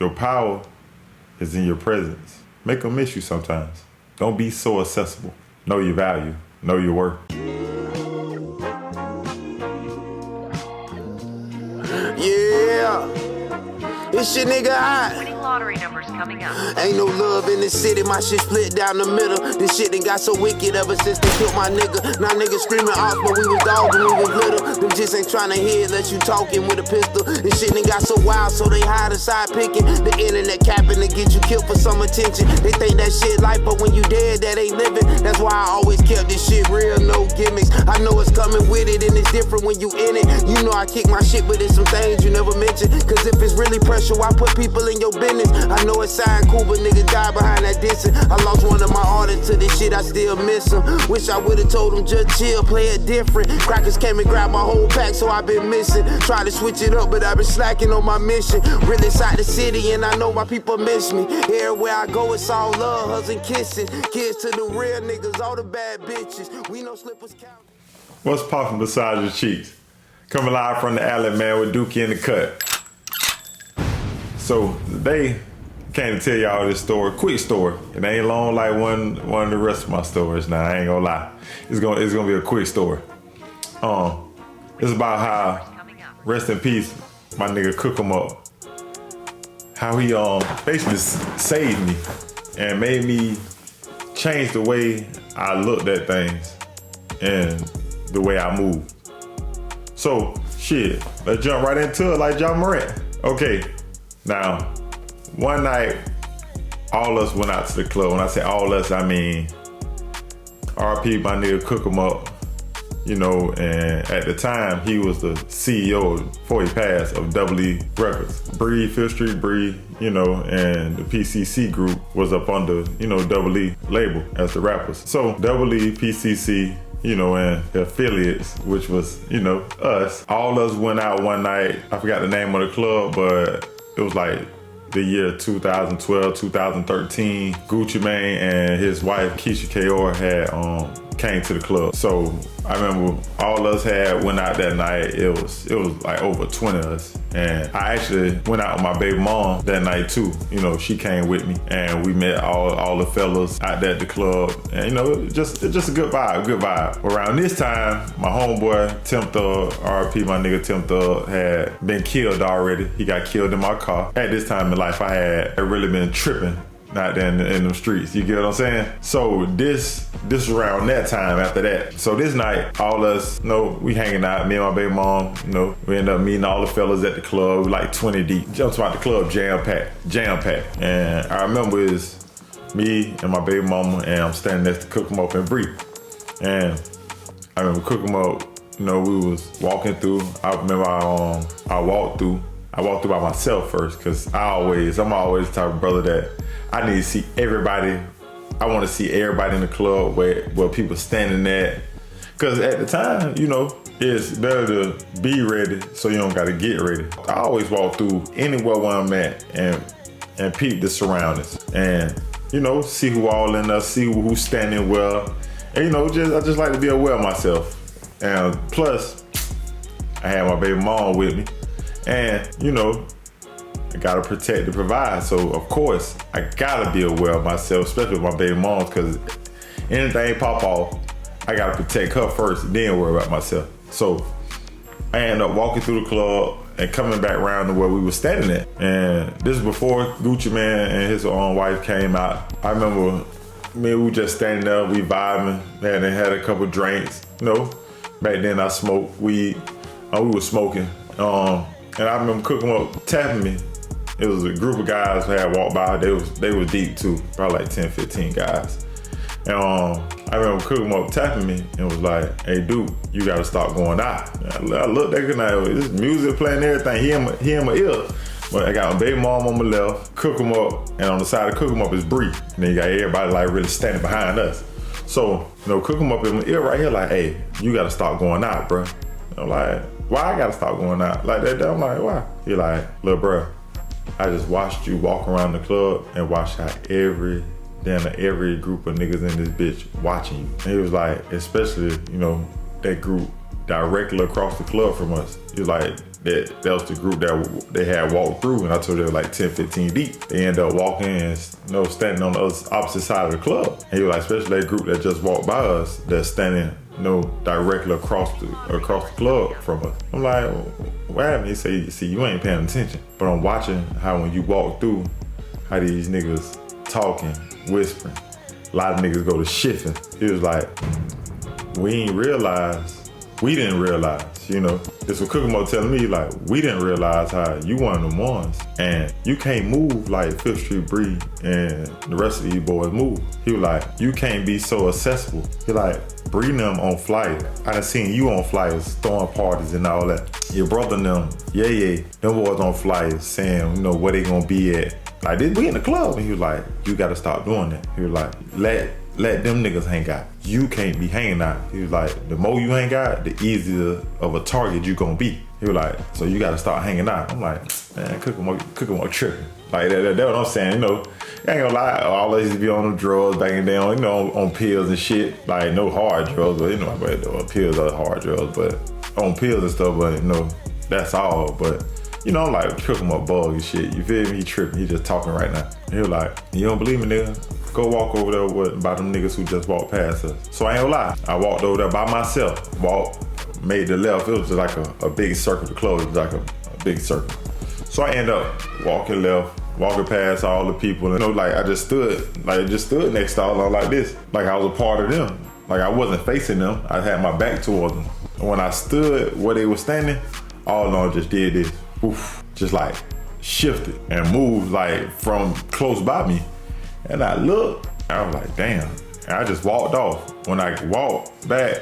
Your power is in your presence. Make them miss you sometimes. Don't be so accessible. Know your value. Know your worth. Yeah, it's your nigga hot. Winning lottery numbers coming up. Ain't no love in the city, my shit split down the middle. This shit done got so wicked ever since they killed my nigga. Now niggas screaming off, but we was dogs when we was little. Them just ain't tryna hear unless you talking with a pistol. This shit done got so wild, so they hide inside picking. The internet capping to get you killed for some attention. They think that shit life, but when you dead, that ain't living. That's why I always kept this shit real, no gimmicks. I know it's coming with it, and it's different when you in it. You know I kick my shit, but there's some things you never mention. Cause if it's really pressure, why put people in your business? I know it sound cool, but niggas die behind that distance. I lost one of my artists to this shit, I still miss him. Wish I would've told him just chill, play it different. Crackers came and grabbed my whole pack, so I've been missing. Try to switch it up, but I've been slacking on my mission. Really inside the city, and I know my people miss me. Everywhere I go, it's all love, hugs and kisses. Kids to the real niggas, all the bad bitches. We know slippers count. What's popping beside your cheeks? Coming live from the alley, man, with Dookie in the cut. So today, came to tell y'all this story, quick story. It ain't long like one of the rest of my stories. Now I ain't gonna lie, it's gonna be a quick story. It's about how, rest in peace, my nigga Cook 'em Up. How he basically saved me and made me change the way I looked at things and the way I move. So shit, let's jump right into it like John Morant. Okay, now one night all us went out to the club. When I say all us, I mean RP my nigga Cook 'em Up, you know, and at the time he was the CEO before he passed of Double E Records. Bree, Fifth Street Bree, you know, and the PCC group was up under, you know, Double E label as the rappers. So Double E, PCC, you know, and the affiliates, which was, you know, us. All us went out one night. I forgot the name of the club, but it was like the year 2012, 2013. Gucci Mane and his wife, Keisha Kaur, had came to the club. So I remember all us had went out that night. It was like over 20 of us. And I actually went out with my baby mom that night too. You know, she came with me and we met all the fellas out there at the club. And you know, just a good vibe. Around this time, my homeboy, Tim Thug, RP my nigga Tim Thug, had been killed already. He got killed in my car. At this time in life, I had really been tripping out there in them streets. You get what I'm saying? So this around that time after that. So this night, all us, you know, we hanging out, me and my baby mom, you know, we end up meeting all the fellas at the club, like 20 deep. Jumps about the club, jam-packed. And I remember it's me and my baby mama, and I'm standing next to Cook 'em Up and Bree. And I remember Cook 'em Up, you know, we was walking through. I remember I walked through by myself first, cause I'm always the type of brother that I need to see everybody. I want to see everybody in the club where people standing at. Cause at the time, you know, it's better to be ready so you don't gotta get ready. I always walk through anywhere where I'm at and peep the surroundings. And, you know, see who all in there, see who's standing well. And, you know, I just like to be aware of myself. And plus, I had my baby mom with me. And, you know, I gotta protect and provide. So of course, I gotta be aware of myself, especially with my baby moms, because anything pop off, I gotta protect her first, then worry about myself. So I ended up walking through the club and coming back around to where we were standing at. And this is before Gucci Mane and his own wife came out. I remember me and we just standing there, we vibing, and they had a couple drinks. You know, back then I smoked weed, we was smoking. And I remember Cook 'em Up tapping me. It was a group of guys who had walked by. They was deep too, probably like 10, 15 guys. And I remember Cook 'em Up tapping me and was like, "Hey, dude, you gotta stop going out." And I looked at it, this music playing and everything. He in my ear. But I got my baby mom on my left, Cook 'em Up, and on the side of Cook 'em Up is Bree. And then you got everybody like really standing behind us. So, you know, Cook 'em Up in my ear right here like, "Hey, you gotta stop going out, bro." And I'm like, "Why I gotta stop going out?" Like that, I'm like, "Why?" He like, "Little bro, I just watched you walk around the club and watch how every group of niggas in this bitch watching you." And he was like, especially, you know, that group directly across the club from us. It was like that was the group that they had walked through, and I told you they were like 10, 15 deep. They ended up walking and standing on the opposite side of the club. And he was like, especially that group that just walked by us, that's standing directly across the club from us. I'm like, what happened? He said, see, you ain't paying attention. But I'm watching how when you walk through, how these niggas talking, whispering. A lot of niggas go to shifting. He was like, we didn't realize, This was Kokomo telling me, like, we didn't realize how you one of them ones. And you can't move like Fifth Street Bree and the rest of these boys move. He was like, you can't be so accessible. He like, Bree and them on flyers. I done seen you on flyers, throwing parties and all that. Your brother and them, them boys on flyers saying, where they gonna be at. Like, we in the club. And he was like, you gotta stop doing that. He was like, let them niggas hang out. You can't be hanging out. He was like, the more you hang out, the easier of a target you gonna be. He was like, so you gotta start hanging out. I'm like, man, Kokomo tripping. Like, that's what I'm saying, I ain't gonna lie, I always used to be on the drugs back in the day, on pills and shit. Like, no hard drugs, but pills are hard drugs, but on pills and stuff, but that's all. But I'm like, Kokomo bug and shit. You feel me? He tripping. He just talking right now. He was like, you don't believe me, nigga? Go walk over there by them niggas who just walked past us. So I ain't gonna lie. I walked over there by myself. Made the left. It was just like a big circle to close. It was like a big circle. So I end up walking left, walking past all the people. And I just stood next to all of them like this. Like I was a part of them. Like I wasn't facing them. I had my back towards them. And when I stood where they were standing, all of them just did this. Oof, just like shifted and moved like from close by me. And I looked, and I was like, damn. And I just walked off. When I walked back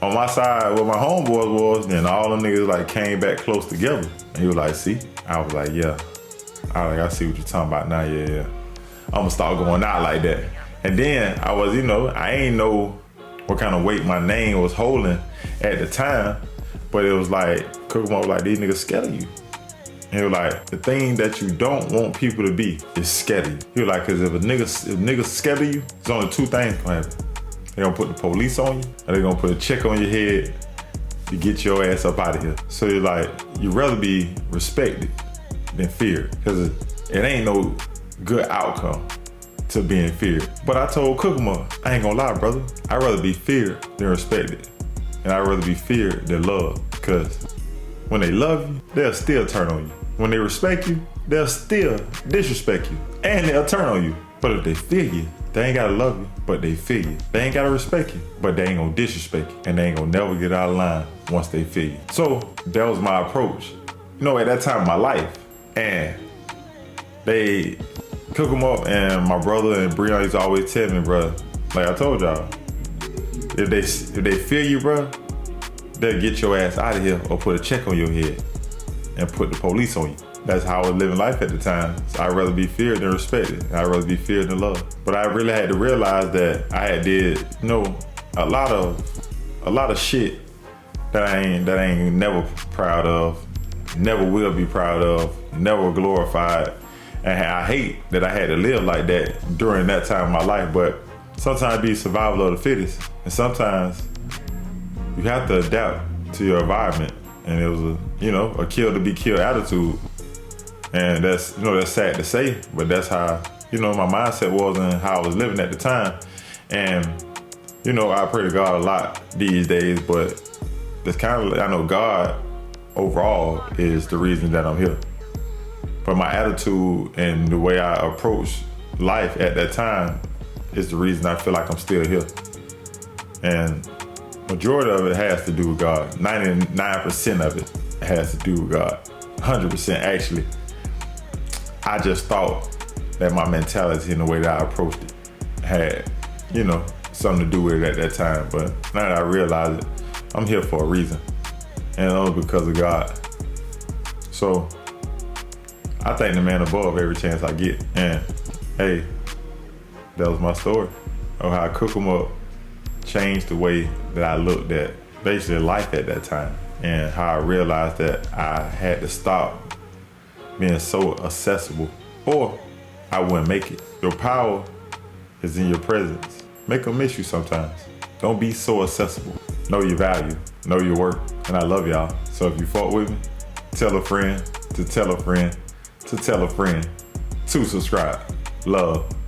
on my side where my homeboys was, then all them niggas like came back close together. And he was like, see? I was like, yeah. I see what you're talking about now, yeah. I'm gonna start going out like that. And then I was, I ain't know what kind of weight my name was holding at the time, but it was like, Kokomo was like, these niggas scared of you. He was like, the thing that you don't want people to be is scared of you. He was like, cause if niggas scared of you, there's only two things gonna happen. They gonna put the police on you, or they gonna put a check on your head to get your ass up out of here. So you're like, you'd rather be respected than feared, cause it ain't no good outcome to being feared. But I told Kokomo, I ain't gonna lie, brother. I'd rather be feared than respected. And I'd rather be feared than loved, because when they love you, they'll still turn on you. When they respect you, they'll still disrespect you. And they'll turn on you. But if they fear you, they ain't gotta love you, but they fear you. They ain't gotta respect you, but they ain't gonna disrespect you. And they ain't gonna never get out of line once they fear you. So that was my approach. At that time of my life. And they cook them up, and my brother and Breon used to always tell me, bro, like I told y'all, if they fear you, bro, they'll get your ass out of here or put a check on your head and put the police on you. That's how I was living life at the time. So I'd rather be feared than respected. I'd rather be feared than loved. But I really had to realize that I had did, a lot of shit that I ain't never proud of, never will be proud of, never glorified. And I hate that I had to live like that during that time of my life. But sometimes it be survival of the fittest. And sometimes you have to adapt to your environment. And it was a kill to be killed attitude. And that's sad to say, but that's how, my mindset was and how I was living at the time. And, I pray to God a lot these days, but it's kind of, I know God overall is the reason that I'm here. But my attitude and the way I approach life at that time is the reason I feel like I'm still here. And majority of it has to do with God. 99% of it has to do with God. 100% actually. I just thought that my mentality and the way that I approached it had, something to do with it at that time. But now that I realize it, I'm here for a reason. And only because of God. So I thank the man above every chance I get. And hey, that was my story of how I cook them up, changed the way that I looked at basically life at that time, and how I realized that I had to stop being so accessible or I wouldn't make it. Your power is in your presence. Make them miss you sometimes. Don't be so accessible. know your value, know your worth, and I love y'all. So if you fought with me, tell a friend to tell a friend to tell a friend to subscribe. Love.